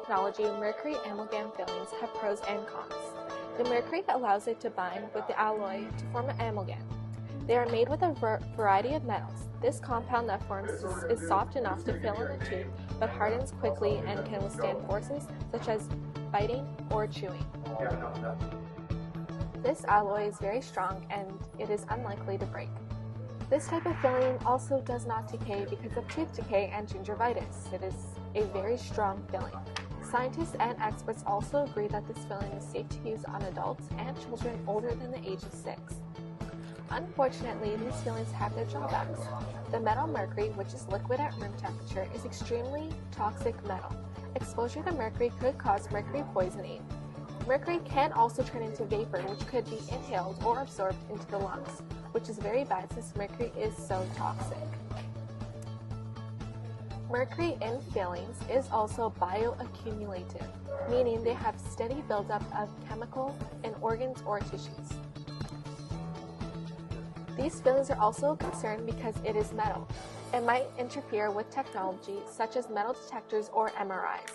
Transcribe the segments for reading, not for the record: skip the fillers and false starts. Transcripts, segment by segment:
technology, mercury amalgam fillings have pros and cons. The mercury allows it to bind with the alloy to form an amalgam. They are made with a variety of metals. This compound that forms is soft enough to fill in the tooth, but hardens quickly and can withstand forces such as biting or chewing. This alloy is very strong and it is unlikely to break. This type of filling also does not decay because of tooth decay and gingivitis. It is a very strong filling. Scientists and experts also agree that this filling is safe to use on adults and children older than the age of 6. Unfortunately, these fillings have their drawbacks. The metal mercury, which is liquid at room temperature, is extremely toxic metal. Exposure to mercury could cause mercury poisoning. Mercury can also turn into vapor, which could be inhaled or absorbed into the lungs, which is very bad since mercury is so toxic. Mercury in fillings is also bioaccumulative, meaning they have steady buildup of chemical in organs or tissues. These fillings are also a concern because it is metal. It might interfere with technology such as metal detectors or MRIs.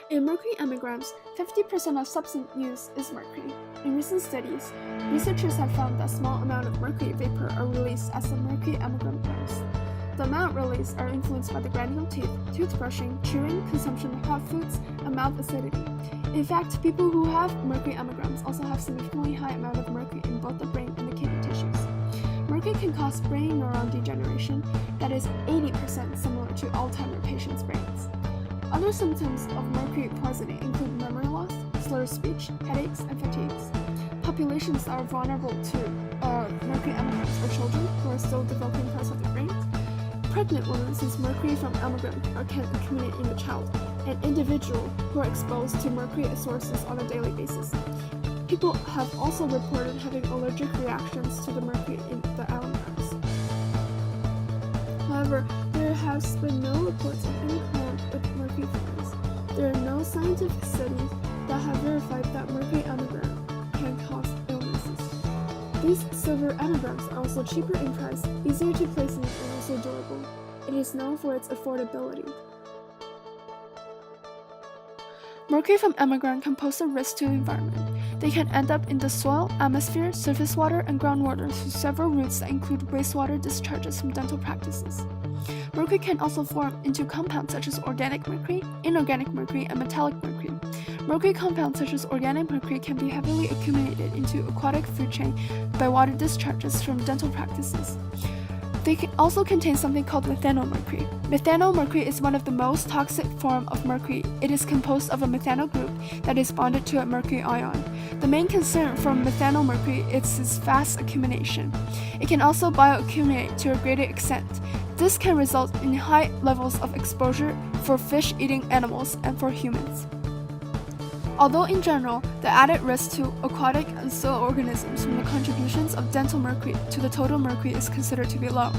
In mercury amalgams, 50% of substance used is mercury. In recent studies, researchers have found that small amount of mercury vapor are released as the mercury amalgam grows. The amount released are influenced by the grinding of teeth, toothbrushing, chewing, consumption of hot foods, and mouth acidity. In fact, people who have mercury amalgams also have significantly high amount of mercury in both the brain and the kidney tissues. Mercury can cause brain neuron degeneration that is 80% similar to Alzheimer's patients' brains. Other symptoms of mercury poisoning include memory loss, slurred speech, headaches, and fatigues. Populations that are vulnerable to mercury amalgams are children who are still developing parts of their brains, pregnant women since mercury from amalgam can accumulate in the child, and individuals who are exposed to mercury sources on a daily basis. People have also reported having allergic reactions to the mercury in the amalgams. However, there has been no reports of any harm with mercury fillings. There are no scientific studies that have verified that mercury amalgam can cause illnesses. These silver amalgams are also cheaper in price, easier to place in, and also durable. It is known for its affordability. Mercury from amalgam can pose a risk to the environment. They can end up in the soil, atmosphere, surface water, and groundwater through several routes that include wastewater discharges from dental practices. Mercury can also form into compounds such as organic mercury, inorganic mercury, and metallic mercury. Mercury compounds such as organic mercury can be heavily accumulated into aquatic food chain by water discharges from dental practices. They can also contain something called methanol mercury. Methanol mercury is one of the most toxic forms of mercury. It is composed of a methanol group that is bonded to a mercury ion. The main concern from methanol mercury is its fast accumulation. It can also bioaccumulate to a greater extent. This can result in high levels of exposure for fish-eating animals and for humans. Although in general, the added risk to aquatic and soil organisms from the contributions of dental mercury to the total mercury is considered to be low,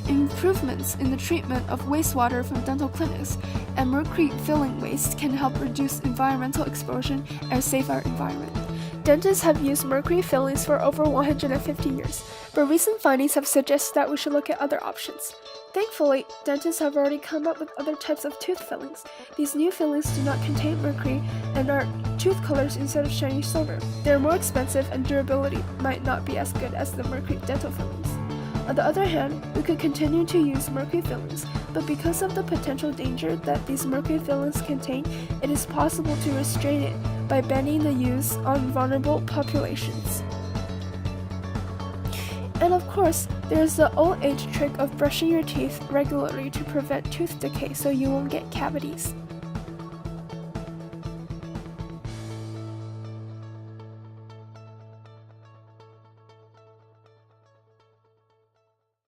improvements in the treatment of wastewater from dental clinics and mercury filling waste can help reduce environmental exposure and save our environment. Dentists have used mercury fillings for over 150 years, but recent findings have suggested that we should look at other options. Thankfully, dentists have already come up with other types of tooth fillings. These new fillings do not contain mercury and are tooth colors instead of shiny silver. They are more expensive and durability might not be as good as the mercury dental fillings. On the other hand, we could continue to use mercury fillings, but because of the potential danger that these mercury fillings contain, it is possible to restrain it by banning the use on vulnerable populations. And of course, there's the old age trick of brushing your teeth regularly to prevent tooth decay so you won't get cavities.